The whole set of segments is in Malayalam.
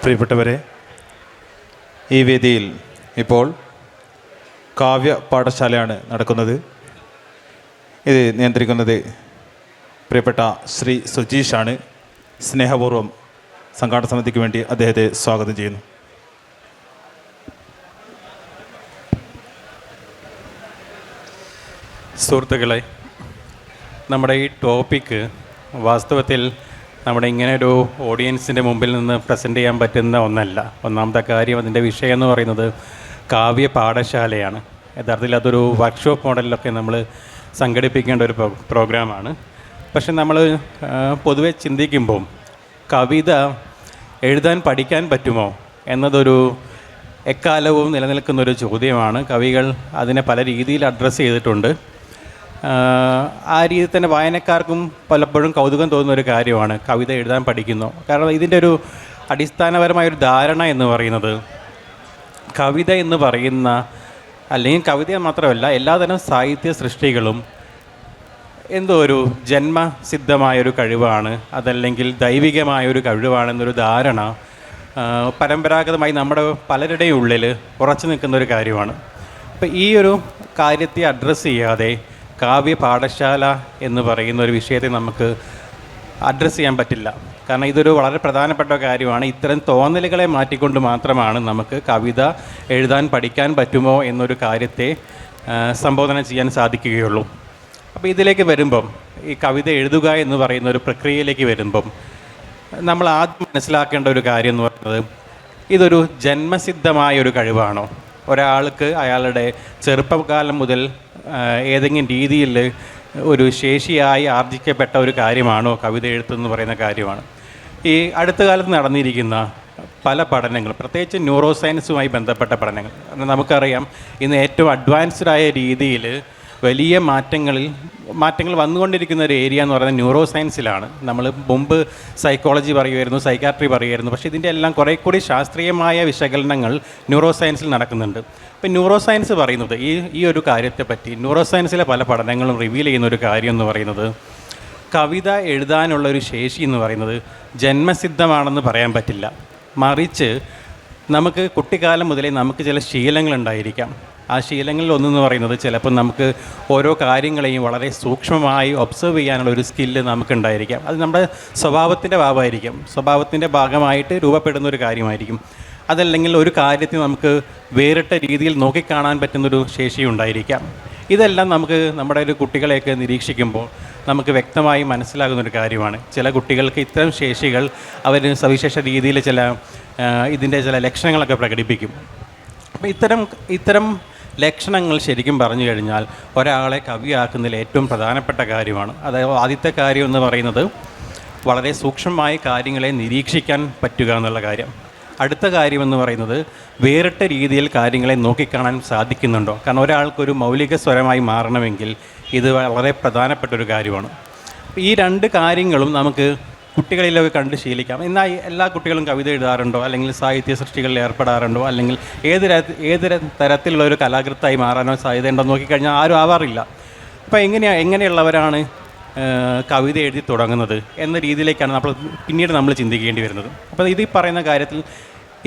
പ്രിയപ്പെട്ടവരെ, ഈ വേദിയിൽ ഇപ്പോൾ കാവ്യ പാഠശാലയാണ് നടക്കുന്നത്. ഇത് നിയന്ത്രിക്കുന്നത് പ്രിയപ്പെട്ട ശ്രീ സുജീഷാണ്. സ്നേഹപൂർവ്വം സംഘാടന സമിതിക്ക് വേണ്ടി അദ്ദേഹത്തെ സ്വാഗതം ചെയ്യുന്നു. സുഹൃത്തുക്കളെ, നമ്മുടെ ഈ ടോപ്പിക്ക് വാസ്തവത്തിൽ നമ്മുടെ ഇങ്ങനെയൊരു ഓഡിയൻസിൻ്റെ മുമ്പിൽ നിന്ന് പ്രസൻറ്റ് ചെയ്യാൻ പറ്റുന്ന ഒന്നല്ല. ഒന്നാമത്തെ കാര്യം, അതിൻ്റെ വിഷയം എന്ന് പറയുന്നത് കാവ്യ പാഠശാലയാണ്. യഥാർത്ഥത്തിൽ അതൊരു വർക്ക്ഷോപ്പ് മോഡലിലൊക്കെ നമ്മൾ സംഘടിപ്പിക്കേണ്ട ഒരു പ്രോഗ്രാമാണ്. പക്ഷെ നമ്മൾ പൊതുവെ ചിന്തിക്കുമ്പം കവിത എഴുതാൻ പഠിക്കാൻ പറ്റുമോ എന്നതൊരു എക്കാലവും നിലനിൽക്കുന്നൊരു ചോദ്യമാണ്. കവികൾ അതിനെ പല രീതിയിൽ അഡ്രസ്സ് ചെയ്തിട്ടുണ്ട്. ആ രീതിയിൽ തന്നെ വായനക്കാർക്കും പലപ്പോഴും കൗതുകം തോന്നുന്ന ഒരു കാര്യമാണ് കവിത എഴുതാൻ പഠിക്കുന്നു. കാരണം ഇതിൻ്റെ ഒരു അടിസ്ഥാനപരമായൊരു ധാരണ എന്ന് പറയുന്നത് കവിത എന്ന് പറയുന്ന, അല്ലെങ്കിൽ കവിത മാത്രമല്ല എല്ലാതരം സാഹിത്യ സൃഷ്ടികളും എന്തോ ഒരു ജന്മസിദ്ധമായൊരു കഴിവാണ്, അതല്ലെങ്കിൽ ദൈവികമായൊരു കഴിവാണെന്നൊരു ധാരണ പരമ്പരാഗതമായി നമ്മുടെ പലരുടെയും ഉള്ളിൽ ഉറച്ചു നിൽക്കുന്നൊരു കാര്യമാണ്. അപ്പോൾ ഈ ഒരു കാര്യത്തെ അഡ്രസ്സ് ചെയ്യാതെ കാവ്യ പാഠശാല എന്ന് പറയുന്ന ഒരു വിഷയത്തെ നമുക്ക് അഡ്രസ്സ് ചെയ്യാൻ പറ്റില്ല. കാരണം ഇതൊരു വളരെ പ്രധാനപ്പെട്ട കാര്യമാണ്. ഇത്തരം തോന്നലുകളെ മാറ്റിക്കൊണ്ട് മാത്രമാണ് നമുക്ക് കവിത എഴുതാൻ പഠിക്കാൻ പറ്റുമോ എന്നൊരു കാര്യത്തെ സംബോധന ചെയ്യാൻ സാധിക്കുകയുള്ളൂ. അപ്പോൾ ഇതിലേക്ക് വരുമ്പം, ഈ കവിത എഴുതുക എന്ന് പറയുന്ന ഒരു പ്രക്രിയയിലേക്ക് വരുമ്പം നമ്മൾ ആദ്യം മനസ്സിലാക്കേണ്ട ഒരു കാര്യം എന്ന് പറയുന്നത്, ഇതൊരു ജന്മസിദ്ധമായൊരു കഴിവാണോ? ഒരാൾക്ക് അയാളുടെ ചെറുപ്പകാലം മുതൽ ഏതെങ്കിലും രീതിയിൽ ഒരു ശേഷിയായി ആർജിക്കപ്പെട്ട ഒരു കാര്യമാണോ കവിത എഴുത്തെന്ന് പറയുന്ന കാര്യമാണ്. ഈ അടുത്ത കാലത്ത് നടന്നിരിക്കുന്ന പല പഠനങ്ങൾ, പ്രത്യേകിച്ച് ന്യൂറോ സയൻസുമായി ബന്ധപ്പെട്ട പഠനങ്ങൾ, നമുക്കറിയാം ഇന്ന് ഏറ്റവും അഡ്വാൻസ്ഡായ രീതിയിൽ വലിയ മാറ്റങ്ങൾ വന്നുകൊണ്ടിരിക്കുന്ന ഒരു ഏരിയ എന്ന് പറയുന്നത് ന്യൂറോ സയൻസിലാണ്. നമ്മൾ മുമ്പ് സൈക്കോളജി പറയുമായിരുന്നു, സൈക്കാട്രി പറയുമായിരുന്നു. പക്ഷേ ഇതിൻ്റെ എല്ലാം കുറേ കൂടി ശാസ്ത്രീയമായ വിശകലനങ്ങൾ ന്യൂറോ സയൻസിൽ നടക്കുന്നുണ്ട്. ഇപ്പം ന്യൂറോ സയൻസ് പറയുന്നത് ഈ ഒരു കാര്യത്തെപ്പറ്റി, ന്യൂറോ സയൻസിലെ പല പഠനങ്ങളും റിവീൽ ചെയ്യുന്ന ഒരു കാര്യം എന്ന് പറയുന്നത്, കവിത എഴുതാനുള്ളൊരു ശേഷി എന്ന് പറയുന്നത് ജന്മസിദ്ധമാണെന്ന് പറയാൻ പറ്റില്ല. മറിച്ച് നമുക്ക് കുട്ടിക്കാലം മുതലേ നമുക്ക് ചില ശീലങ്ങളുണ്ടായിരിക്കാം. ആ ശീലങ്ങളിൽ ഒന്നെന്ന് പറയുന്നത് ചിലപ്പോൾ നമുക്ക് ഓരോ കാര്യങ്ങളെയും വളരെ സൂക്ഷ്മമായി ഒബ്സർവ് ചെയ്യാനുള്ള ഒരു സ്കില്ല് നമുക്കുണ്ടായിരിക്കാം. അത് നമ്മുടെ സ്വഭാവത്തിൻ്റെ ഭാഗമായിരിക്കും, സ്വഭാവത്തിൻ്റെ ഭാഗമായിട്ട് രൂപപ്പെടുന്ന ഒരു കാര്യമായിരിക്കും. അതല്ലെങ്കിൽ ഒരു കാര്യത്തെ നമുക്ക് വേറിട്ട രീതിയിൽ നോക്കിക്കാണാൻ പറ്റുന്നൊരു ശേഷി ഉണ്ടായിരിക്കാം. ഇതെല്ലാം നമുക്ക് നമ്മുടെ ഒരു കുട്ടികളെയൊക്കെ നിരീക്ഷിക്കുമ്പോൾ നമുക്ക് വ്യക്തമായി മനസ്സിലാകുന്നൊരു കാര്യമാണ്. ചില കുട്ടികൾക്ക് ഇത്തരം ശേഷികൾ അവർ സവിശേഷ രീതിയിൽ ഇതിൻ്റെ ചില ലക്ഷണങ്ങളൊക്കെ പ്രകടിപ്പിക്കും. അപ്പോൾ ഇത്തരം ലക്ഷണങ്ങൾ ശരിക്കും പറഞ്ഞു കഴിഞ്ഞാൽ ഒരാളെ കവിയാക്കുന്നതിൽ ഏറ്റവും പ്രധാനപ്പെട്ട കാര്യമാണ്. അതായത് ആദ്യത്തെ കാര്യം എന്ന് പറയുന്നത് വളരെ സൂക്ഷ്മമായ കാര്യങ്ങളെ നിരീക്ഷിക്കാൻ പറ്റുക എന്നുള്ള കാര്യം. അടുത്ത കാര്യമെന്ന് പറയുന്നത് വേറിട്ട രീതിയിൽ കാര്യങ്ങളെ നോക്കിക്കാണാൻ സാധിക്കുന്നുണ്ടോ. കാരണം ഒരാൾക്കൊരു മൗലിക സ്വരമായി മാറണമെങ്കിൽ ഇത് വളരെ പ്രധാനപ്പെട്ടൊരു കാര്യമാണ്. ഈ രണ്ട് കാര്യങ്ങളും നമുക്ക് കുട്ടികളിലൊക്കെ കണ്ട് ശീലിക്കാം. എന്നാൽ എല്ലാ കുട്ടികളും കവിത എഴുതാറുണ്ടോ, അല്ലെങ്കിൽ സാഹിത്യ സൃഷ്ടികളിൽ ഏർപ്പെടാറുണ്ടോ, അല്ലെങ്കിൽ ഏത് തരത്തിലുള്ള ഒരു കലാകൃത്തായി മാറാനോ സാധ്യതയുണ്ടോ നോക്കിക്കഴിഞ്ഞാൽ ആരും ആവാറില്ല. അപ്പോൾ എങ്ങനെയുള്ളവരാണ് കവിത എഴുതി തുടങ്ങുന്നത് എന്ന രീതിയിലേക്കാണ് പിന്നീട് നമ്മൾ ചിന്തിക്കേണ്ടി വരുന്നത്. അപ്പോൾ ഈ പറയുന്ന കാര്യത്തിൽ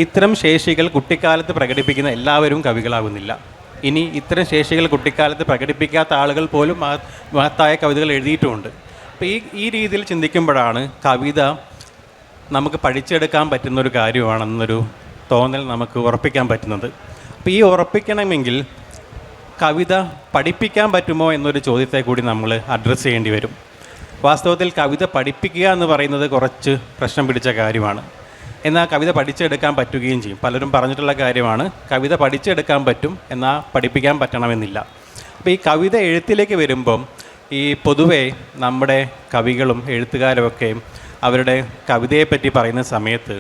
ഇത്തരം ശേഷികൾ കുട്ടിക്കാലത്ത് പ്രകടിപ്പിക്കുന്ന എല്ലാവരും കവികളാകുന്നില്ല. ഇനി ഇത്തരം ശേഷികൾ കുട്ടിക്കാലത്ത് പ്രകടിപ്പിക്കാത്ത ആളുകൾ പോലും മഹത്തായ കവിതകൾ എഴുതിയിട്ടുമുണ്ട്. അപ്പോൾ ഈ രീതിയിൽ ചിന്തിക്കുമ്പോഴാണ് കവിത നമുക്ക് പഠിച്ചെടുക്കാൻ പറ്റുന്നൊരു കാര്യമാണെന്നൊരു തോന്നൽ നമുക്ക് ഉറപ്പിക്കാൻ പറ്റുന്നത്. അപ്പോൾ ഈ ഉറപ്പിക്കണമെങ്കിൽ കവിത പഠിപ്പിക്കാൻ പറ്റുമോ എന്നൊരു ചോദ്യത്തെ കൂടി നമ്മൾ അഡ്രസ്സ് ചെയ്യേണ്ടി വരും. വാസ്തവത്തിൽ കവിത പഠിപ്പിക്കുക എന്ന് പറയുന്നത് കുറച്ച് പ്രശ്നം പിടിച്ച കാര്യമാണ്. എന്നാൽ കവിത പഠിച്ചെടുക്കാൻ പറ്റുകയും ചെയ്യും. പലരും പറഞ്ഞിട്ടുള്ള കാര്യമാണ്, കവിത പഠിച്ചെടുക്കാൻ പറ്റും, എന്നാൽ പഠിപ്പിക്കാൻ പറ്റണമെന്നില്ല. അപ്പോൾ ഈ കവിത എഴുത്തിലേക്ക് വരുമ്പം ഈ പൊതുവെ നമ്മുടെ കവികളും എഴുത്തുകാരുമൊക്കെ അവരുടെ കവിതയെപ്പറ്റി പറയുന്ന സമയത്ത്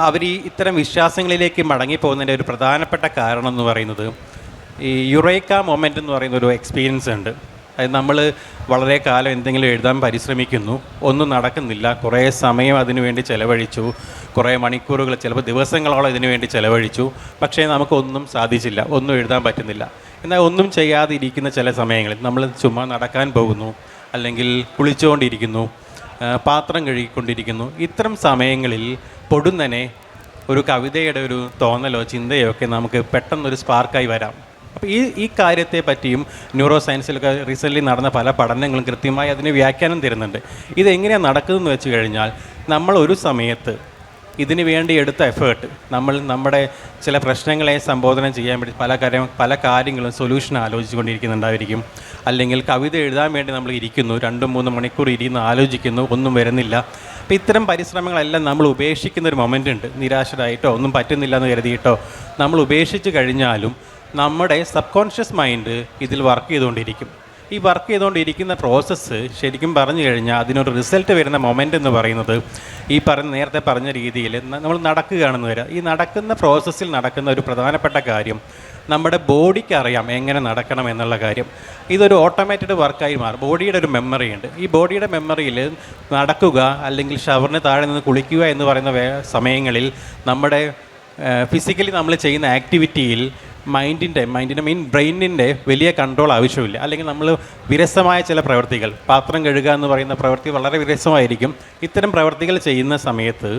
അവർ ഇത്തരം വിശ്വാസങ്ങളിലേക്ക് മടങ്ങിപ്പോകുന്നതിൻ്റെ ഒരു പ്രധാനപ്പെട്ട കാരണം എന്ന് പറയുന്നത് ഈ യുറേക്ക മൊമെൻ്റ് എന്ന് പറയുന്ന ഒരു എക്സ്പീരിയൻസ് ഉണ്ട്. അതായത് നമ്മൾ വളരെ കാലം എന്തെങ്കിലും എഴുതാൻ പരിശ്രമിക്കുന്നു, ഒന്നും നടക്കുന്നില്ല, കുറേ സമയം അതിനു വേണ്ടി ചിലവഴിച്ചു, കുറേ മണിക്കൂറുകൾ ചിലപ്പോൾ ദിവസങ്ങളോളം ഇതിനു വേണ്ടി ചിലവഴിച്ചു, പക്ഷേ നമുക്കൊന്നും സാധിച്ചില്ല, ഒന്നും എഴുതാൻ പറ്റുന്നില്ല. എന്നാൽ ഒന്നും ചെയ്യാതെ ഇരിക്കുന്ന ചില സമയങ്ങളിൽ നമ്മൾ ചുമ്മാ നടക്കാൻ പോകുന്നു, അല്ലെങ്കിൽ കുളിച്ചുകൊണ്ടിരിക്കുന്നു, പാത്രം കഴുകിക്കൊണ്ടിരിക്കുന്നു. ഇത്തരം സമയങ്ങളിൽ പൊടുന്നനെ ഒരു കവിതയുടെ ഒരു തോന്നലോ ചിന്തയോ ഒക്കെ നമുക്ക് പെട്ടെന്നൊരു സ്പാർക്കായി വരാം. അപ്പോൾ ഈ കാര്യത്തെ പറ്റിയും ന്യൂറോ സയൻസിലൊക്കെ റീസെൻ്റ്ലി നടന്ന പല പഠനങ്ങളും കൃത്യമായി അതിന് വ്യാഖ്യാനം തരുന്നുണ്ട്. ഇതെങ്ങനെയാണ് നടക്കുന്നതെന്ന് വെച്ച് കഴിഞ്ഞാൽ നമ്മൾ ഒരു സമയത്ത് ഇതിനു വേണ്ടി എടുത്ത എഫേർട്ട്, നമ്മുടെ ചില പ്രശ്നങ്ങളെ സംബോധന ചെയ്യാൻ വേണ്ടി പല കാര്യങ്ങളും സൊല്യൂഷൻ ആലോചിച്ചുകൊണ്ടിരിക്കുന്നുണ്ടായിരിക്കും. അല്ലെങ്കിൽ കവിത എഴുതാൻ വേണ്ടി നമ്മൾ ഇരിക്കുന്നു, 2-3 മണിക്കൂർ ഇരുന്ന് ആലോചിക്കുന്നു, ഒന്നും വരുന്നില്ല. അപ്പോൾ ഇത്തരം പരിശ്രമങ്ങളെല്ലാം നമ്മൾ ഉപേക്ഷിക്കുന്ന ഒരു മൊമെൻ്റ് ഉണ്ട്. നിരാശരായിട്ടോ ഒന്നും പറ്റുന്നില്ല എന്ന് കരുതിയിട്ടോ നമ്മൾ ഉപേക്ഷിച്ച് കഴിഞ്ഞാലും നമ്മുടെ സബ് കോൺഷ്യസ് മൈൻഡ് ഇതിൽ വർക്ക് ചെയ്തുകൊണ്ടിരിക്കും. ഈ വർക്ക് ചെയ്തുകൊണ്ടിരിക്കുന്ന പ്രോസസ്സ് ശരിക്കും പറഞ്ഞു കഴിഞ്ഞാൽ അതിനൊരു റിസൾട്ട് വരുന്ന മൊമെൻ്റ് എന്ന് പറയുന്നത് ഈ നേരത്തെ പറഞ്ഞ രീതിയിൽ നമ്മൾ നടക്കുകയാണെന്ന് വരിക. ഈ നടക്കുന്ന പ്രോസസ്സിൽ നടക്കുന്ന ഒരു പ്രധാനപ്പെട്ട കാര്യം നമ്മുടെ ബോഡിക്ക് അറിയാം എങ്ങനെ നടക്കണം എന്നുള്ള കാര്യം. ഇതൊരു ഓട്ടോമാറ്റഡ് വർക്കായി മാറും. ബോഡിയുടെ ഒരു മെമ്മറി ഉണ്ട്. ഈ ബോഡിയുടെ മെമ്മറിയിൽ നടക്കുക അല്ലെങ്കിൽ ഷവറിന് താഴെ നിന്ന് കുളിക്കുക എന്ന് പറയുന്ന സമയങ്ങളിൽ നമ്മുടെ ഫിസിക്കലി നമ്മൾ ചെയ്യുന്ന ആക്ടിവിറ്റിയിൽ മൈൻഡിൻ്റെ മീൻ ബ്രെയിനിൻ്റെ വലിയ കൺട്രോൾ ആവശ്യമില്ല. അല്ലെങ്കിൽ നമ്മൾ വിരസമായ ചില പ്രവൃത്തികൾ, പാത്രം കഴുകുക എന്ന് പറയുന്ന പ്രവൃത്തി വളരെ വിരസമായിരിക്കും. ഇത്തരം പ്രവൃത്തികൾ ചെയ്യുന്ന സമയത്ത്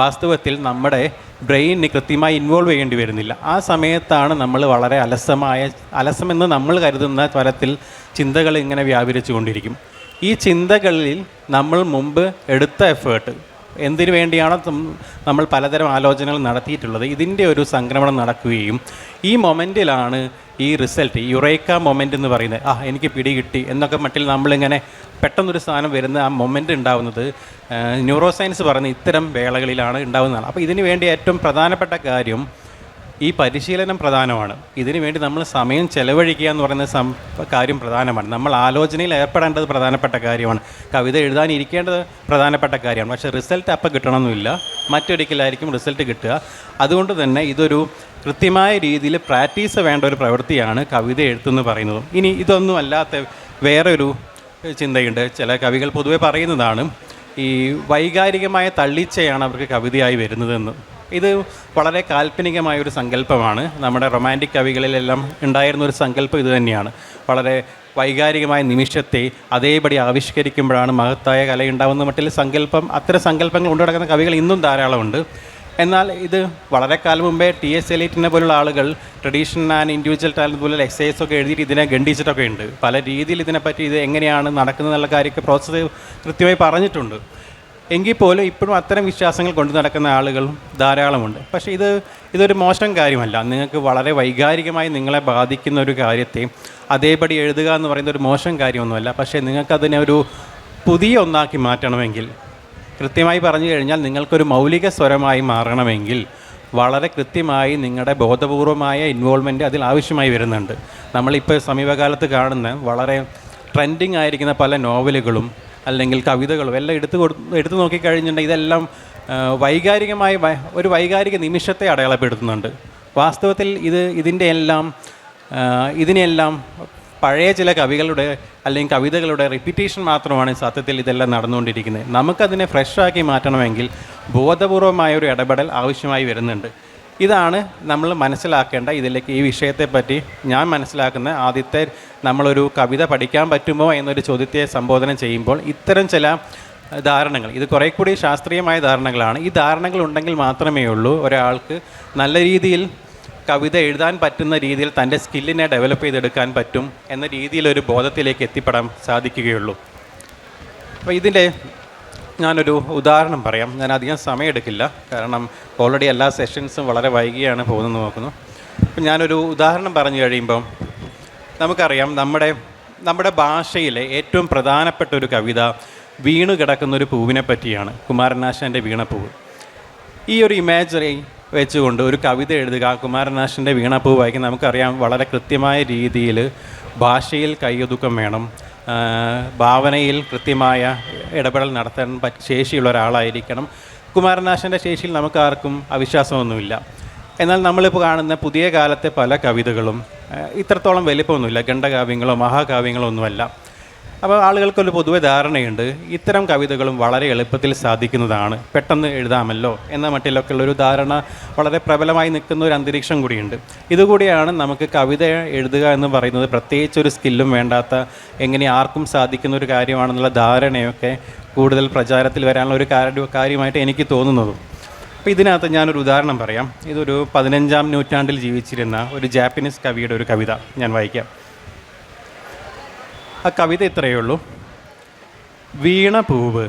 വാസ്തവത്തിൽ നമ്മുടെ ബ്രെയിനിന് കൃത്യമായി ഇൻവോൾവ് ചെയ്യേണ്ടി വരുന്നില്ല. ആ സമയത്താണ് നമ്മൾ വളരെ അലസമെന്ന് നമ്മൾ കരുതുന്ന തരത്തിൽ ചിന്തകൾ ഇങ്ങനെ വ്യാപരിച്ചു കൊണ്ടിരിക്കും. ഈ ചിന്തകളിൽ നമ്മൾ മുമ്പ് എടുത്ത എഫേർട്ട്, എന്തിനു വേണ്ടിയാണോ നമ്മൾ പലതരം ആലോചനകൾ നടത്തിയിട്ടുള്ളത്, ഇതിൻ്റെ ഒരു സംക്രമണം നടക്കുകയും ഈ മൊമെൻറ്റിലാണ് ഈ റിസൾട്ട്, യുറേക്ക മൊമെൻ്റ് എന്ന് പറയുന്നത്, എനിക്ക് പിടികിട്ടി എന്നൊക്കെ മട്ടിൽ നമ്മളിങ്ങനെ പെട്ടെന്നൊരു സാധനം വരുന്ന ആ മൊമെൻ്റ് ഉണ്ടാകുന്നത് ന്യൂറോ സയൻസ് പറഞ്ഞ് ഇത്തരം വേളകളിലാണ് ഉണ്ടാകുന്നതാണ്. അപ്പോൾ ഇതിനു വേണ്ടി ഏറ്റവും പ്രധാനപ്പെട്ട കാര്യം ഈ പരിശീലനം പ്രധാനമാണ്. ഇതിനു വേണ്ടി നമ്മൾ സമയം ചെലവഴിക്കുക എന്ന് പറയുന്ന കാര്യം പ്രധാനമാണ്. നമ്മൾ ആലോചനയിൽ ഏർപ്പെടേണ്ടത് പ്രധാനപ്പെട്ട കാര്യമാണ്. കവിത എഴുതാനിരിക്കേണ്ടത് പ്രധാനപ്പെട്ട കാര്യമാണ്. പക്ഷേ റിസൾട്ട് അപ്പം കിട്ടണമെന്നില്ല, മറ്റൊരിക്കലായിരിക്കും റിസൾട്ട് കിട്ടുക. അതുകൊണ്ട് തന്നെ ഇതൊരു കൃത്യമായ രീതിയിൽ പ്രാക്ടീസ് വേണ്ട ഒരു പ്രവൃത്തിയാണ് കവിത എഴുത്തെന്ന് പറയുന്നത്. ഇനി ഇതൊന്നും അല്ലാത്ത വേറൊരു ചിന്തയുണ്ട്. ചില കവികൾ പൊതുവെ പറയുന്നതാണ് ഈ വൈകാരികമായ തള്ളിച്ചയാണ് അവർക്ക് കവിതയായി വരുന്നതെന്ന്. ഇത് വളരെ കാൽപ്പനികമായൊരു സങ്കല്പമാണ്. നമ്മുടെ റൊമാൻറ്റിക് കവികളിലെല്ലാം ഉണ്ടായിരുന്ന ഒരു സങ്കല്പം ഇത് തന്നെയാണ്. വളരെ വൈകാരികമായ നിമിഷത്തെ അതേപടി ആവിഷ്കരിക്കുമ്പോഴാണ് മഹത്തായ കലയുണ്ടാവുന്ന മട്ടിൽ സങ്കല്പം, അത്തരം സങ്കല്പങ്ങൾ കൊണ്ടുനടക്കുന്ന കവികൾ ഇന്നും ധാരാളമുണ്ട്. എന്നാൽ ഇത് വളരെ കാലം മുമ്പേ T.S. എലീറ്റിനെ പോലുള്ള ആളുകൾ ട്രഡീഷണൽ ആൻഡ് ഇൻഡിവിജ്വൽ ടാലൻറ്റ് പോലുള്ള എക്സസൈസ് ഒക്കെ എഴുതിയിട്ട് ഇതിനെ ഖണ്ഡിച്ചിട്ടൊക്കെ ഉണ്ട്. പല രീതിയിൽ ഇതിനെപ്പറ്റി ഇത് എങ്ങനെയാണ് നടക്കുന്നതെന്നുള്ള കാര്യമൊക്കെ പ്രോസസ്സ് കൃത്യമായി പറഞ്ഞിട്ടുണ്ട്. എങ്കിൽ പോലും ഇപ്പോഴും അത്തരം വിശ്വാസങ്ങൾ കൊണ്ടു നടക്കുന്ന ആളുകൾ ധാരാളമുണ്ട്. പക്ഷേ ഇതൊരു മോശം കാര്യമല്ല. നിങ്ങൾക്ക് വളരെ വൈകാരികമായി നിങ്ങളെ ബാധിക്കുന്ന ഒരു കാര്യത്തെ അതേപടി എഴുതുക എന്ന് പറയുന്ന ഒരു മോശം കാര്യമൊന്നുമല്ല. പക്ഷേ നിങ്ങൾക്കതിനെ ഒരു പുതിയ ഒന്നാക്കി മാറ്റണമെങ്കിൽ, കൃത്യമായി പറഞ്ഞു കഴിഞ്ഞാൽ നിങ്ങൾക്കൊരു മൗലിക സ്വരമായി മാറണമെങ്കിൽ വളരെ കൃത്യമായി നിങ്ങളുടെ ബോധപൂർവമായ ഇൻവോൾവ്മെൻറ്റ് അതിൽ ആവശ്യമായി വരുന്നുണ്ട്. നമ്മളിപ്പോൾ സമീപകാലത്ത് കാണുന്ന വളരെ ട്രെൻഡിങ് ആയിരിക്കുന്ന പല നോവലുകളും അല്ലെങ്കിൽ കവിതകളും എല്ലാം എടുത്തു നോക്കിക്കഴിഞ്ഞിട്ടുണ്ടെങ്കിൽ ഇതെല്ലാം ഒരു വൈകാരിക നിമിഷത്തെ അടയാളപ്പെടുത്തുന്നുണ്ട്. വാസ്തവത്തിൽ ഇതിനെല്ലാം പഴയ ചില കവികളുടെ അല്ലെങ്കിൽ കവിതകളുടെ റിപ്പീറ്റേഷൻ മാത്രമാണ് സത്യത്തിൽ ഇതെല്ലാം നടന്നുകൊണ്ടിരിക്കുന്നത്. നമുക്കതിനെ ഫ്രഷാക്കി മാറ്റണമെങ്കിൽ ബോധപൂർവമായൊരു ഇടപെടൽ ആവശ്യമായി വരുന്നുണ്ട്. ഇതാണ് നമ്മൾ മനസ്സിലാക്കേണ്ട. ഈ വിഷയത്തെപ്പറ്റി ഞാൻ മനസ്സിലാക്കുന്ന ആദ്യത്തെ നമ്മളൊരു കവിത പഠിക്കാൻ പറ്റുമോ എന്നൊരു ചോദ്യത്തെ സംബോധന ചെയ്യുമ്പോൾ ഇത്തരം ചില ധാരണകൾ, ഇത് കുറേ കൂടി ശാസ്ത്രീയമായ ധാരണകളാണ്. ഈ ധാരണകൾ ഉണ്ടെങ്കിൽ മാത്രമേ ഉള്ളൂ ഒരാൾക്ക് നല്ല രീതിയിൽ കവിത എഴുതാൻ പറ്റുന്ന രീതിയിൽ തൻ്റെ സ്കില്ലിനെ ഡെവലപ്പ് ചെയ്തെടുക്കാൻ പറ്റും എന്ന രീതിയിലൊരു ബോധത്തിലേക്ക് എത്തിപ്പെടാൻ സാധിക്കുകയുള്ളൂ. അപ്പോൾ ഇതിൻ്റെ ഞാനൊരു ഉദാഹരണം പറയാം. ഞാൻ അധികം സമയമെടുക്കില്ല, കാരണം ഓൾറെഡി എല്ലാ സെഷൻസും വളരെ വൈകിയാണ് പോകുന്നത് നോക്കുന്നു. അപ്പം ഞാനൊരു ഉദാഹരണം പറഞ്ഞു കഴിയുമ്പം നമുക്കറിയാം നമ്മുടെ ഭാഷയിലെ ഏറ്റവും പ്രധാനപ്പെട്ട ഒരു കവിത വീണു കിടക്കുന്നൊരു പൂവിനെ പറ്റിയാണ്, കുമാരനാശാൻ്റെ വീണപ്പൂവ്. ഈ ഒരു ഇമാജറി വെച്ചുകൊണ്ട് ഒരു കവിത എഴുതുക, കുമാരനാശാൻ്റെ വീണപ്പൂവ് വായിക്കാൻ നമുക്കറിയാം വളരെ കൃത്യമായ രീതിയിൽ ഭാഷയിൽ കൈയൊതുക്കം വേണം, ഭാവനയിൽ കൃത്യമായ ഇടപെടൽ നടത്താൻ ശേഷിയുള്ള ഒരാളായിരിക്കണം. കുമാരനാശാൻ്റെ ശേഷിയിൽ നമുക്കാർക്കും അവിശ്വാസമൊന്നുമില്ല. എന്നാൽ നമ്മളിപ്പോൾ കാണുന്ന പുതിയ കാലത്തെ പല കവിതകളും ഇത്രത്തോളം വലിപ്പമൊന്നുമില്ല, ഖണ്ഡകാവ്യങ്ങളോ മഹാകാവ്യങ്ങളോ ഒന്നുമല്ല. അപ്പോൾ ആളുകൾക്കൊരു പൊതുവെ ധാരണയുണ്ട് ഇത്തരം കവിതകളും വളരെ എളുപ്പത്തിൽ സാധിക്കുന്നതാണ്, പെട്ടെന്ന് എഴുതാമല്ലോ എന്ന മട്ടിലൊക്കെ ഉള്ളൊരു ധാരണ വളരെ പ്രബലമായി നിൽക്കുന്ന ഒരു അന്തരീക്ഷം കൂടിയുണ്ട്. ഇതുകൂടിയാണ് നമുക്ക് കവിത എഴുതുക എന്ന് പറയുന്നത് പ്രത്യേകിച്ചൊരു സ്കില്ലും വേണ്ടാത്ത എങ്ങനെ ആർക്കും സാധിക്കുന്ന ഒരു കാര്യമാണെന്നുള്ള ധാരണയൊക്കെ കൂടുതൽ പ്രചാരത്തിൽ വരാനുള്ള ഒരു കാര്യമായിട്ട് എനിക്ക് തോന്നുന്നതും. അപ്പോൾ ഇതിനകത്ത് ഞാനൊരു ഉദാഹരണം പറയാം. ഇതൊരു 15-ാം നൂറ്റാണ്ടിൽ ജീവിച്ചിരുന്ന ഒരു ജാപ്പനീസ് കവിയുടെ ഒരു കവിത ഞാൻ വായിക്കാം. ആ കവിത ഇത്രയേ ഉള്ളൂ. വീണ പൂവ്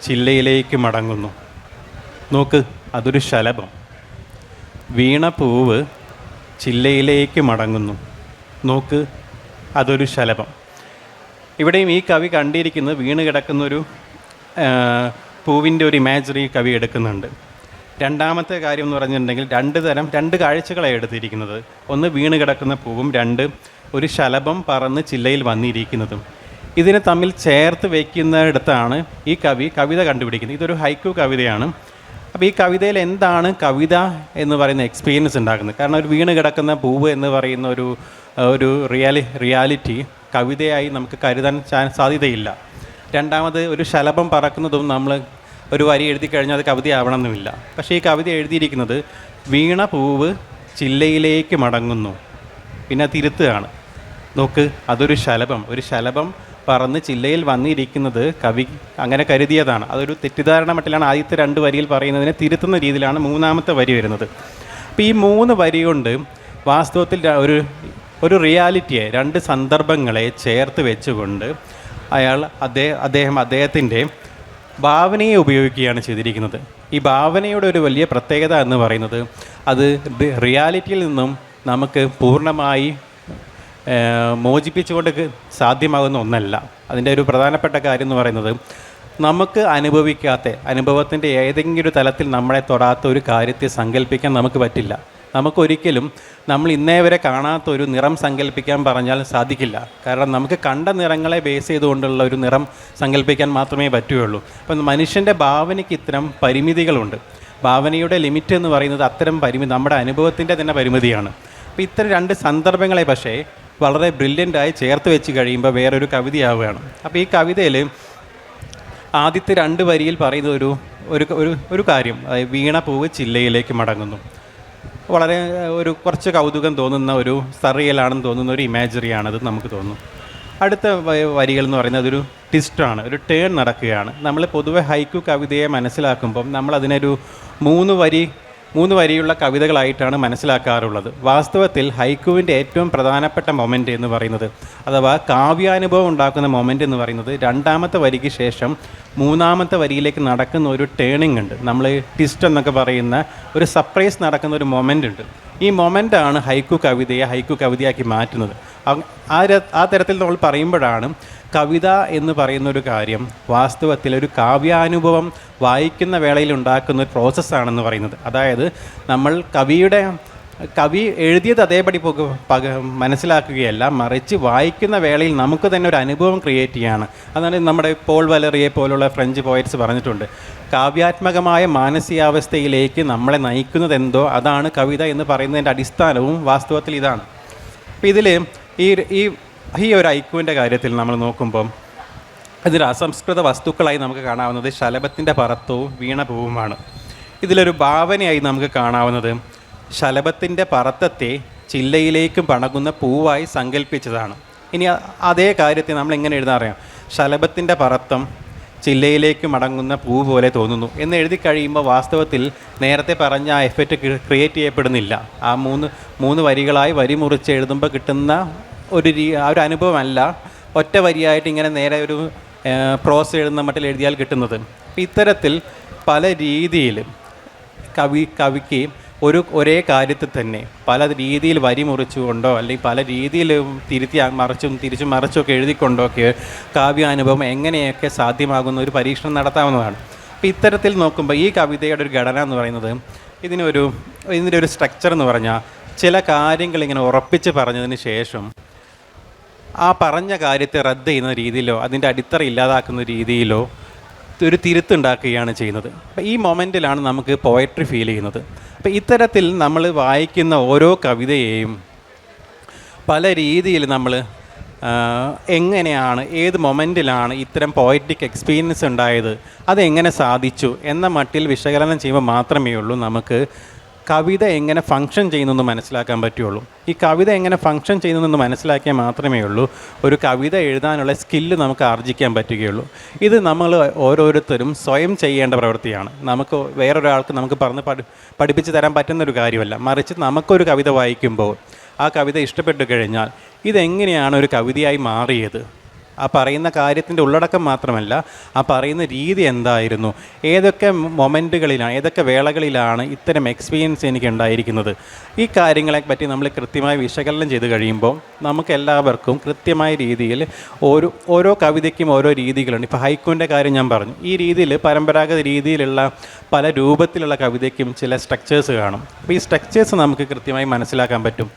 ചില്ലയിലേക്ക് മടങ്ങുന്നു, നോക്ക് അതൊരു ശലഭം. വീണ പൂവ് ചില്ലയിലേക്ക് മടങ്ങുന്നു, നോക്ക് അതൊരു ശലഭം. ഇവിടെയും ഈ കവി കണ്ടിരിക്കുന്നത് വീണ് കിടക്കുന്നൊരു പൂവിൻ്റെ ഒരു ഇമാജിനറി കവി എടുക്കുന്നുണ്ട്. രണ്ടാമത്തെ കാര്യം എന്ന് പറഞ്ഞിട്ടുണ്ടെങ്കിൽ രണ്ട് കാഴ്ചകളാണ് എടുത്തിരിക്കുന്നത്. ഒന്ന് വീണ് കിടക്കുന്ന പൂവും, രണ്ട് ഒരു ശലഭം പറന്ന് ചില്ലയിൽ വന്നിരിക്കുന്നതും. ഇതിനെ തമ്മിൽ ചേർത്ത് വയ്ക്കുന്നിടത്താണ് ഈ കവിത കണ്ടുപിടിക്കുന്നത്. ഇതൊരു ഹൈക്കു കവിതയാണ്. അപ്പോൾ ഈ കവിതയിൽ എന്താണ് കവിത എന്ന് പറയുന്ന എക്സ്പീരിയൻസ് ഉണ്ടാക്കുന്നത്? കാരണം ഒരു വീണ് കിടക്കുന്ന പൂവ് എന്ന് പറയുന്ന ഒരു റിയാലിറ്റി കവിതയായി നമുക്ക് കരുതാൻ സാധ്യതയില്ല. രണ്ടാമത് ഒരു ശലഭം പറക്കുന്നതും നമ്മൾ ഒരു വരി എഴുതി കഴിഞ്ഞാൽ അത് കവിതയാവണമെന്നുമില്ല. പക്ഷേ ഈ കവിത എഴുതിയിരിക്കുന്നത് വീണ പൂവ് ചില്ലയിലേക്ക് മടങ്ങുന്നു, പിന്നെ തിരുത്തുകയാണ്. നോക്ക് അതൊരു ശലഭം, ഒരു ശലഭം പറന്ന് ചില്ലയിൽ വന്നിരിക്കുന്നത് കവി അങ്ങനെ കരുതിയതാണ്. അതൊരു തെറ്റിദ്ധാരണ മട്ടിലാണ് ആദ്യത്തെ 2 വരിയിൽ പറയുന്നതിനെ തിരുത്തുന്ന രീതിയിലാണ് 3-ാമത്തെ വരി വരുന്നത്. അപ്പോൾ ഈ 3 വരി കൊണ്ട് വാസ്തവത്തിൽ ഒരു റിയാലിറ്റിയെ, 2 സന്ദർഭങ്ങളെ ചേർത്ത് വെച്ചുകൊണ്ട് അദ്ദേഹത്തിൻ്റെ ഭാവനയെ ഉപയോഗിക്കുകയാണ് ചെയ്തിരിക്കുന്നത്. ഈ ഭാവനയുടെ ഒരു വലിയ പ്രത്യേകത എന്ന് പറയുന്നത് അത് റിയാലിറ്റിയിൽ നിന്നും നമുക്ക് പൂർണ്ണമായി മോചിപ്പിച്ചുകൊണ്ട് സാധ്യമാകുന്ന ഒന്നല്ല. അതിൻ്റെ ഒരു പ്രധാനപ്പെട്ട കാര്യം എന്ന് പറയുന്നത് നമുക്ക് അനുഭവത്തിൻ്റെ ഏതെങ്കിലും ഒരു തലത്തിൽ നമ്മളെ തൊടാത്ത ഒരു കാര്യത്തെ സങ്കല്പിക്കാൻ നമുക്ക് പറ്റില്ല. നമുക്കൊരിക്കലും നമ്മൾ ഇന്നേ വരെ കാണാത്ത ഒരു നിറം സങ്കല്പിക്കാൻ പറഞ്ഞാൽ സാധിക്കില്ല. കാരണം നമുക്ക് കണ്ട നിറങ്ങളെ ബേസ് ചെയ്തുകൊണ്ടുള്ള ഒരു നിറം സങ്കല്പിക്കാൻ മാത്രമേ പറ്റുകയുള്ളൂ. അപ്പം മനുഷ്യൻ്റെ ഭാവനയ്ക്ക് ഇത്തരം പരിമിതികളുണ്ട്. ഭാവനയുടെ ലിമിറ്റ് എന്ന് പറയുന്നത് അത്തരം പരിമിതി നമ്മുടെ അനുഭവത്തിൻ്റെ തന്നെ പരിമിതിയാണ്. അപ്പോൾ ഇത്തരം 2 സന്ദർഭങ്ങളെ പക്ഷേ വളരെ ബ്രില്യൻ്റായി ചേർത്ത് വെച്ച് കഴിയുമ്പോൾ വേറൊരു കവിതയാവുകയാണ്. അപ്പോൾ ഈ കവിതയിൽ ആദ്യത്തെ 2 വരിയിൽ പറയുന്ന ഒരു കാര്യം, അതായത് വീണ പൂവ് ചില്ലയിലേക്ക് മടങ്ങുന്നു, വളരെ കുറച്ച് കൗതുകം തോന്നുന്ന ഒരു സറിയലാണെന്ന് തോന്നുന്ന ഒരു ഇമാജിനറിയാണത് നമുക്ക് തോന്നുന്നു. അടുത്ത വരികൾ എന്ന് പറയുന്നത് അതൊരു ട്വിസ്റ്റാണ്, ഒരു ടേൺ നടക്കുകയാണ്. നമ്മൾ പൊതുവെ ഹൈക്കു കവിതയെ മനസ്സിലാക്കുമ്പം നമ്മൾ അതിനൊരു 3 വരിയുള്ള കവിതകളായിട്ടാണ് മനസ്സിലാക്കാറുള്ളത്. വാസ്തവത്തിൽ ഹൈക്കുവിൻ്റെ ഏറ്റവും പ്രധാനപ്പെട്ട മൊമെൻ്റ് എന്ന് പറയുന്നത്, അഥവാ കാവ്യാനുഭവം ഉണ്ടാക്കുന്ന മൊമെൻ്റ് എന്ന് പറയുന്നത് 2-ാമത്തെ വരിക്ക് ശേഷം 3-ാമത്തെ വരിയിലേക്ക് നടക്കുന്ന ഒരു ടേണിംഗ് ഉണ്ട്. നമ്മൾ ട്വിസ്റ്റ് എന്നൊക്കെ പറയുന്ന ഒരു സർപ്രൈസ് നടക്കുന്ന ഒരു മൊമെൻ്റ് ഉണ്ട്. ഈ മൊമെൻ്റാണ് ഹൈക്കു കവിതയാക്കി മാറ്റുന്നത്. ആ തരത്തിൽ നമ്മൾ പറയുമ്പോഴാണ് കവിത എന്ന് പറയുന്ന ഒരു കാര്യം വാസ്തവത്തിൽ ഒരു കാവ്യാനുഭവം വായിക്കുന്ന വേളയിൽ ഉണ്ടാക്കുന്ന ഒരു പ്രോസസ്സാണെന്ന് പറയുന്നത്. അതായത് നമ്മൾ കവി എഴുതിയത് അതേപടി മനസ്സിലാക്കുകയല്ല, മറിച്ച് വായിക്കുന്ന വേളയിൽ നമുക്ക് തന്നെ ഒരു അനുഭവം ക്രിയേറ്റ് ചെയ്യാണ്. അതാണ് നമ്മുടെ പോൾ വലറിയെ പോലുള്ള ഫ്രഞ്ച് പോയറ്റ്സ് പറഞ്ഞിട്ടുണ്ട്. കാവ്യാത്മകമായ മാനസികാവസ്ഥയിലേക്ക് നമ്മളെ നയിക്കുന്നത് എന്തോ അതാണ് കവിത എന്ന് പറയുന്നതിൻ്റെ അടിസ്ഥാനവും വാസ്തവത്തിൽ ഇതാണ്. അപ്പോൾ ഇതിൽ ഈ ഒരു ഹൈക്കുവിൻ്റെ കാര്യത്തിൽ നമ്മൾ നോക്കുമ്പം അതിൽ അസംസ്കൃത വസ്തുക്കളായി നമുക്ക് കാണാവുന്നത് ശലഭത്തിൻ്റെ പറത്തവും വീണപൂവുമാണ്. ഇതിലൊരു ഭാവനയായി നമുക്ക് കാണാവുന്നത് ശലഭത്തിൻ്റെ പറത്തത്തെ ചില്ലയിലേക്കും പടങ്ങുന്ന പൂവായി സങ്കല്പിച്ചതാണ്. ഇനി അതേ കാര്യത്തെ നമ്മൾ എങ്ങനെ എഴുതാറിയാം? ശലഭത്തിൻ്റെ പറത്തം ചില്ലയിലേക്ക് മടങ്ങുന്ന പൂ പോലെ തോന്നുന്നു എന്ന് എഴുതി കഴിയുമ്പോൾ വാസ്തവത്തിൽ നേരത്തെ പറഞ്ഞ ആ എഫക്റ്റ് ക്രിയേറ്റ് ചെയ്യപ്പെടുന്നില്ല. ആ 3 വരികളായി വരി മുറിച്ച് എഴുതുമ്പോൾ കിട്ടുന്ന ആ ഒരു അനുഭവമല്ല ഒറ്റ വരിയായിട്ട് ഇങ്ങനെ നേരെ ഒരു പ്രോസ് എഴുതുന്ന മട്ടിൽ എഴുതിയാൽ കിട്ടുന്നത്. അപ്പം ഇത്തരത്തിൽ പല രീതിയിൽ കവിക്ക് ഒരേ കാര്യത്തിൽ തന്നെ പല രീതിയിൽ വരി മുറിച്ചുകൊണ്ടോ അല്ലെങ്കിൽ പല രീതിയിൽ തിരിച്ചും മറിച്ചുമൊക്കെ എഴുതിക്കൊണ്ടൊക്കെ കാവ്യാനുഭവം എങ്ങനെയൊക്കെ സാധ്യമാകുന്ന ഒരു പരീക്ഷണം നടത്താവുന്നതാണ്. അപ്പോൾ ഇത്തരത്തിൽ നോക്കുമ്പോൾ ഈ കവിതയുടെ ഒരു ഘടന എന്ന് പറയുന്നത് ഇതിൻ്റെ ഒരു സ്ട്രക്ചർ എന്ന് പറഞ്ഞാൽ ചില കാര്യങ്ങൾ ഇങ്ങനെ ഉറപ്പിച്ച് പറഞ്ഞതിന് ശേഷം ആ പറഞ്ഞ കാര്യത്തെ റദ്ദ് ചെയ്യുന്ന രീതിയിലോ അതിൻ്റെ അടിത്തറ ഇല്ലാതാക്കുന്ന രീതിയിലോ ഒരു തിരുത്തുണ്ടാക്കുകയാണ് ചെയ്യുന്നത്. അപ്പോൾ ഈ മൊമെൻറ്റിലാണ് നമുക്ക് പോയട്രി ഫീൽ ചെയ്യുന്നത്. അപ്പോൾ ഇത്തരത്തിൽ നമ്മൾ വായിക്കുന്ന ഓരോ കവിതയെയും പല രീതിയിൽ നമ്മൾ എങ്ങനെയാണ്, ഏത് മൊമെൻറ്റിലാണ് ഇത്തരം പോയറ്റിക് എക്സ്പീരിയൻസ് ഉണ്ടായത്, അതെങ്ങനെ സാധിച്ചു എന്ന മട്ടിൽ വിശകലനം ചെയ്യുമ്പോൾ മാത്രമേ ഉള്ളൂ നമുക്ക് കവിത എങ്ങനെ ഫങ്ഷൻ ചെയ്യുന്നെന്ന് മനസ്സിലാക്കാൻ പറ്റുള്ളൂ. ഈ കവിത എങ്ങനെ ഫങ്ഷൻ ചെയ്യുന്നതെന്ന് മനസ്സിലാക്കിയാൽ മാത്രമേ ഉള്ളൂ ഒരു കവിത എഴുതാനുള്ള സ്കില്ല് നമുക്ക് ആർജിക്കാൻ പറ്റുകയുള്ളൂ. ഇത് നമ്മൾ ഓരോരുത്തരും സ്വയം ചെയ്യേണ്ട പ്രവൃത്തിയാണ്. നമുക്ക് വേറൊരാൾക്ക് നമുക്ക് പഠിപ്പിച്ച് തരാൻ പറ്റുന്നൊരു കാര്യമല്ല. മറിച്ച് നമുക്കൊരു കവിത വായിക്കുമ്പോൾ ആ കവിത ഇഷ്ടപ്പെട്ടു കഴിഞ്ഞാൽ ഇതെങ്ങനെയാണ് ഒരു കവിതയായി മാറിയത്, ആ പറയുന്ന കാര്യത്തിൻ്റെ ഉള്ളടക്കം മാത്രമല്ല, ആ പറയുന്ന രീതി എന്തായിരുന്നു, ഏതൊക്കെ മൊമെൻറ്റുകളിലാണ്, ഏതൊക്കെ വേളകളിലാണ് ഇത്തരം എക്സ്പീരിയൻസ് എനിക്ക് ഉണ്ടായിരിക്കുന്നത്, ഈ കാര്യങ്ങളെ പറ്റി നമ്മൾ കൃത്യമായി വിശകലനം ചെയ്ത് കഴിയുമ്പോൾ നമുക്ക് എല്ലാവർക്കും കൃത്യമായ രീതിയിൽ ഓരോ കവിതയ്ക്കും ഓരോ രീതികളുണ്ട്. ഇപ്പോൾ ഹൈക്കുവിൻ്റെ കാര്യം ഞാൻ പറഞ്ഞു. ഈ രീതിയിൽ പരമ്പരാഗത രീതിയിലുള്ള പല രൂപത്തിലുള്ള കവിതയ്ക്കും ചില സ്ട്രക്ചേഴ്സ് കാണും. അപ്പോൾ ഈ സ്ട്രക്ചേഴ്സ് നമുക്ക് കൃത്യമായി മനസ്സിലാക്കാൻ പറ്റും.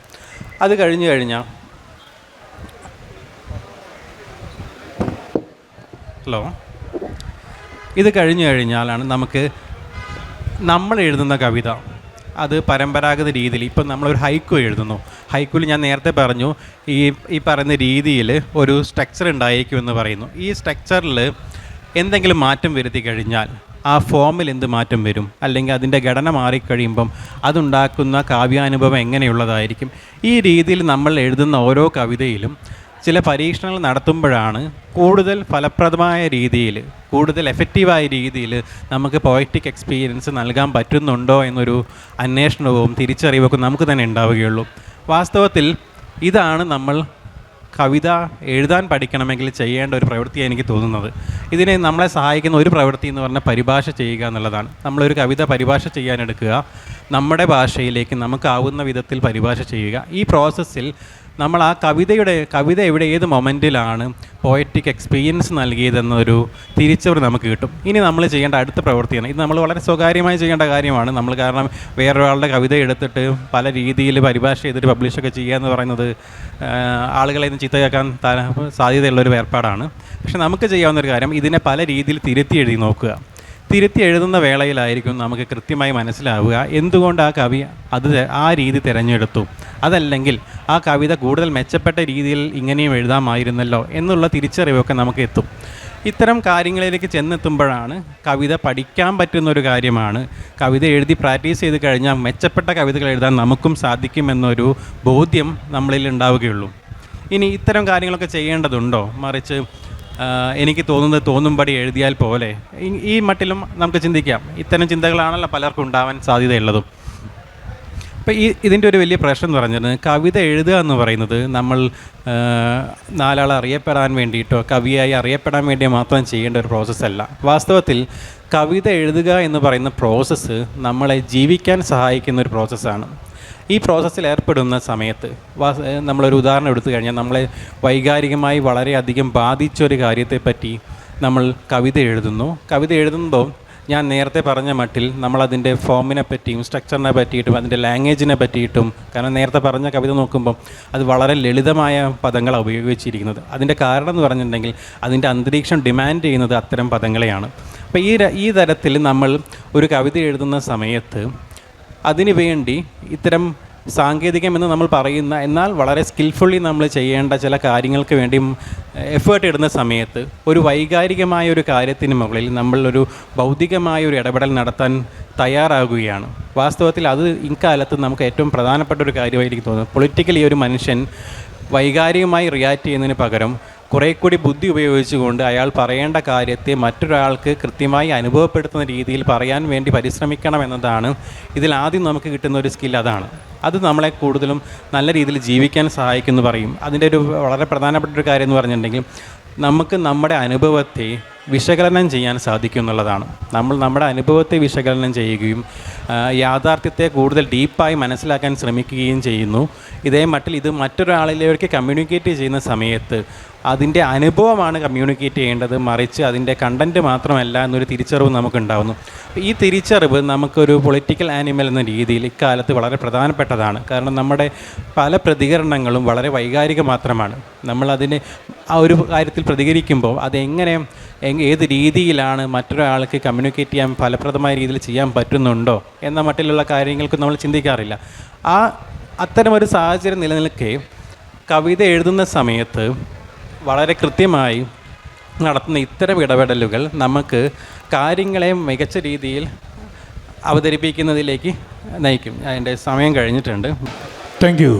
അത് കഴിഞ്ഞ് കഴിഞ്ഞാൽ ഇത് കഴിഞ്ഞു കഴിഞ്ഞാലാണ് നമുക്ക് നമ്മൾ എഴുതുന്ന കവിത അത് പരമ്പരാഗത രീതിയിൽ, ഇപ്പം നമ്മളൊരു ഹൈക്കു എഴുതുന്നു. ഹൈക്കുവിൽ ഞാൻ നേരത്തെ പറഞ്ഞു ഈ പറയുന്ന രീതിയിൽ ഒരു സ്ട്രക്ചർ ഉണ്ടായിരിക്കുമെന്ന് പറയുന്നു. ഈ സ്ട്രക്ചറിൽ എന്തെങ്കിലും മാറ്റം വരുത്തി കഴിഞ്ഞാൽ ആ ഫോമിൽ എന്ത് മാറ്റം വരും, അല്ലെങ്കിൽ അതിൻ്റെ ഘടന മാറിക്കഴിയുമ്പം അതുണ്ടാക്കുന്ന കാവ്യാനുഭവം എങ്ങനെയുള്ളതായിരിക്കും. ഈ രീതിയിൽ നമ്മൾ എഴുതുന്ന ഓരോ കവിതയിലും ചില പരീക്ഷണങ്ങൾ നടത്തുമ്പോഴാണ് കൂടുതൽ ഫലപ്രദമായ രീതിയിൽ, കൂടുതൽ എഫക്റ്റീവായ രീതിയിൽ നമുക്ക് പോയറ്റിക് എക്സ്പീരിയൻസ് നൽകാൻ പറ്റുന്നുണ്ടോ എന്നൊരു അന്വേഷണവും തിരിച്ചറിവൊക്കെ നമുക്ക് തന്നെ ഉണ്ടാവുകയുള്ളൂ. വാസ്തവത്തിൽ ഇതാണ് നമ്മൾ കവിത എഴുതാൻ പഠിക്കണമെങ്കിൽ ചെയ്യേണ്ട ഒരു പ്രവൃത്തി എനിക്ക് തോന്നുന്നത്. ഇതിനെ നമ്മളെ സഹായിക്കുന്ന ഒരു പ്രവൃത്തി എന്ന് പറഞ്ഞാൽ പരിഭാഷ ചെയ്യുക എന്നുള്ളതാണ്. നമ്മളൊരു കവിത പരിഭാഷ ചെയ്യാനെടുക്കുക, നമ്മുടെ ഭാഷയിലേക്ക് നമുക്കാവുന്ന വിധത്തിൽ പരിഭാഷ ചെയ്യുക. ഈ പ്രോസസ്സിൽ നമ്മൾ ആ കവിത എവിടെ, ഏത് മൊമെൻറ്റിലാണ് പോയറ്റിക് എക്സ്പീരിയൻസ് നൽകിയതെന്നൊരു തിരിച്ചറിവ് നമുക്ക് കിട്ടും. ഇനി നമ്മൾ ചെയ്യേണ്ട അടുത്ത പ്രവൃത്തിയാണ്. ഇത് നമ്മൾ വളരെ സ്വകാര്യമായി ചെയ്യേണ്ട കാര്യമാണ്. നമ്മൾ കാരണം വേറൊരാളുടെ കവിത എടുത്തിട്ട് പല രീതിയിൽ പരിഭാഷ ചെയ്തിട്ട് പബ്ലിഷൊക്കെ ചെയ്യുക എന്ന് പറയുന്നത് ആളുകളെ ഇന്ന് ചീത്ത കേൾക്കാൻ സാധ്യതയുള്ളൊരു ഏർപ്പാടാണ്. പക്ഷെ നമുക്ക് ചെയ്യാവുന്നൊരു കാര്യം ഇതിനെ പല രീതിയിൽ തിരുത്തി എഴുതി നോക്കുക. തിരുത്തി എഴുതുന്ന വേളയിലായിരിക്കും നമുക്ക് കൃത്യമായി മനസ്സിലാവുക എന്തുകൊണ്ട് ആ കവി ആ രീതി തിരഞ്ഞെടുത്തു, അതല്ലെങ്കിൽ ആ കവിത കൂടുതൽ മെച്ചപ്പെട്ട രീതിയിൽ ഇങ്ങനെയും എഴുതാമായിരുന്നല്ലോ എന്നുള്ള തിരിച്ചറിവൊക്കെ നമുക്ക് എത്തും. ഇത്തരം കാര്യങ്ങളിലേക്ക് ചെന്നെത്തുമ്പോഴാണ് കവിത പഠിക്കാൻ പറ്റുന്നൊരു കാര്യമാണ്. കവിത എഴുതി പ്രാക്ടീസ് ചെയ്ത് കഴിഞ്ഞാൽ മെച്ചപ്പെട്ട കവിതകൾ എഴുതാൻ നമുക്കും സാധിക്കുമെന്നൊരു ബോധ്യം നമ്മളിൽ ഉണ്ടാവുകയുള്ളൂ. ഇനി ഇത്തരം കാര്യങ്ങളൊക്കെ ചെയ്യേണ്ടതുണ്ടോ, മറിച്ച് എനിക്ക് തോന്നുമ്പടി എഴുതിയാൽ പോലെ, ഈ മട്ടിലും നമുക്ക് ചിന്തിക്കാം. ഇത്തരം ചിന്തകളാണല്ലോ പലർക്കും ഉണ്ടാവാൻ സാധ്യതയുള്ളതും. അപ്പോൾ ഇതിൻ്റെ ഒരു വലിയ പ്രശ്നം എന്ന് പറഞ്ഞത് കവിത എഴുതുക എന്ന് പറയുന്നത് നമ്മൾ നാലാൾ അറിയപ്പെടാൻ വേണ്ടിയിട്ടോ കവിയായി അറിയപ്പെടാൻ വേണ്ടി മാത്രം ചെയ്യേണ്ട ഒരു പ്രോസസ്സല്ല. വാസ്തവത്തിൽ കവിത എഴുതുക എന്ന് പറയുന്ന പ്രോസസ്സ് നമ്മളെ ജീവിക്കാൻ സഹായിക്കുന്ന ഒരു പ്രോസസ്സാണ്. ഈ പ്രോസസ്സിൽ ഏർപ്പെടുന്ന സമയത്ത് നമ്മളൊരു ഉദാഹരണം എടുത്തു കഴിഞ്ഞാൽ നമ്മളെ വൈകാരികമായി വളരെയധികം ബാധിച്ചൊരു കാര്യത്തെപ്പറ്റി നമ്മൾ കവിത എഴുതുന്നു. കവിത എഴുതുമ്പോൾ ഞാൻ നേരത്തെ പറഞ്ഞ മട്ടിൽ നമ്മളതിൻ്റെ ഫോമിനെ പറ്റിയും സ്ട്രക്ചറിനെ പറ്റിയിട്ടും അതിൻ്റെ ലാംഗ്വേജിനെ പറ്റിയിട്ടും, കാരണം നേരത്തെ പറഞ്ഞ കവിത നോക്കുമ്പോൾ അത് വളരെ ലളിതമായ പദങ്ങളാണ് ഉപയോഗിച്ചിരിക്കുന്നത്. അതിൻ്റെ കാരണം എന്ന് പറഞ്ഞിട്ടുണ്ടെങ്കിൽ അതിൻ്റെ അന്തരീക്ഷം ഡിമാൻഡ് ചെയ്യുന്നത് അത്തരം പദങ്ങളെയാണ്. അപ്പോൾ ഈ തരത്തിൽ നമ്മൾ ഒരു കവിത എഴുതുന്ന സമയത്ത് അതിനു വേണ്ടി ഇത്തരം സാങ്കേതികമെന്ന് നമ്മൾ പറയുന്ന എന്നാൽ വളരെ സ്കിൽഫുള്ളി നമ്മൾ ചെയ്യേണ്ട ചില കാര്യങ്ങൾക്ക് വേണ്ടി എഫേർട്ട് ഇടുന്ന സമയത്ത് ഒരു വൈകാരികമായ ഒരു കാര്യത്തിന് മുകളിൽ നമ്മളൊരു ഭൗതികമായ ഒരു ഇടപെടൽ നടത്താൻ തയ്യാറാകുകയാണ്. വാസ്തവത്തിൽ അത് ഇക്കാലത്ത് നമുക്ക് ഏറ്റവും പ്രധാനപ്പെട്ട ഒരു കാര്യമായി എനിക്ക് തോന്നുന്നു. പൊളിറ്റിക്കലി ഒരു മനുഷ്യൻ വൈകാരികമായി റിയാക്ട് ചെയ്യുന്നതിന് പകരം കുറേ കൂടി ബുദ്ധി ഉപയോഗിച്ചുകൊണ്ട് അയാൾ പറയേണ്ട കാര്യത്തെ മറ്റൊരാൾക്ക് കൃത്യമായി അനുഭവപ്പെടുത്തുന്ന രീതിയിൽ പറയാൻ വേണ്ടി പരിശ്രമിക്കണം എന്നതാണ് ഇതിൽ ആദ്യം നമുക്ക് കിട്ടുന്ന ഒരു സ്കിൽ. അത് നമ്മളെ കൂടുതലും നല്ല രീതിയിൽ ജീവിക്കാൻ സഹായിക്കുമെന്ന് പറയും. അതിൻ്റെ ഒരു വളരെ പ്രധാനപ്പെട്ട ഒരു കാര്യം എന്ന് പറഞ്ഞിട്ടുണ്ടെങ്കിൽ നമുക്ക് നമ്മുടെ അനുഭവത്തെ വിശകലനം ചെയ്യാൻ സാധിക്കും എന്നുള്ളതാണ്. നമ്മൾ നമ്മുടെ അനുഭവത്തെ വിശകലനം ചെയ്യുകയും യാഥാർത്ഥ്യത്തെ കൂടുതൽ ഡീപ്പായി മനസ്സിലാക്കാൻ ശ്രമിക്കുകയും ചെയ്യുന്നു. ഇതേ മട്ടിൽ ഇത് മറ്റൊരാളിലേക്ക് കമ്മ്യൂണിക്കേറ്റ് ചെയ്യുന്ന സമയത്ത് അതിൻ്റെ അനുഭവമാണ് കമ്മ്യൂണിക്കേറ്റ് ചെയ്യേണ്ടത്, മറിച്ച് അതിൻ്റെ കണ്ടൻറ്റ് മാത്രമല്ല എന്നൊരു തിരിച്ചറിവ് നമുക്കുണ്ടാകുന്നു. ഈ തിരിച്ചറിവ് നമുക്കൊരു പൊളിറ്റിക്കൽ ആനിമൽ എന്ന രീതിയിൽ ഇക്കാലത്ത് വളരെ പ്രധാനപ്പെട്ടതാണ്. കാരണം നമ്മുടെ പല പ്രതികരണങ്ങളും വളരെ വൈകാരിക മാത്രമാണ്. നമ്മളതിന് ആ ഒരു കാര്യത്തിൽ പ്രതികരിക്കുമ്പോൾ അതെങ്ങനെ ഏത് രീതിയിലാണ് മറ്റൊരാൾക്ക് കമ്മ്യൂണിക്കേറ്റ് ചെയ്യാൻ ഫലപ്രദമായ രീതിയിൽ ചെയ്യാൻ പറ്റുന്നുണ്ടോ എന്ന മട്ടിലുള്ള കാര്യങ്ങൾക്ക് നമ്മൾ ചിന്തിക്കാറില്ല. അത്തരമൊരു സാഹചര്യം നിലനിൽക്കെ കവിത എഴുതുന്ന സമയത്ത് വളരെ കൃത്യമായി നടത്തുന്ന ഇത്തരം ഇടപെടലുകൾ നമുക്ക് കാര്യങ്ങളെ മികച്ച രീതിയിൽ അവതരിപ്പിക്കുന്നതിലേക്ക് നയിക്കും. അതിൻ്റെ സമയം കഴിഞ്ഞിട്ടുണ്ട്. Thank you.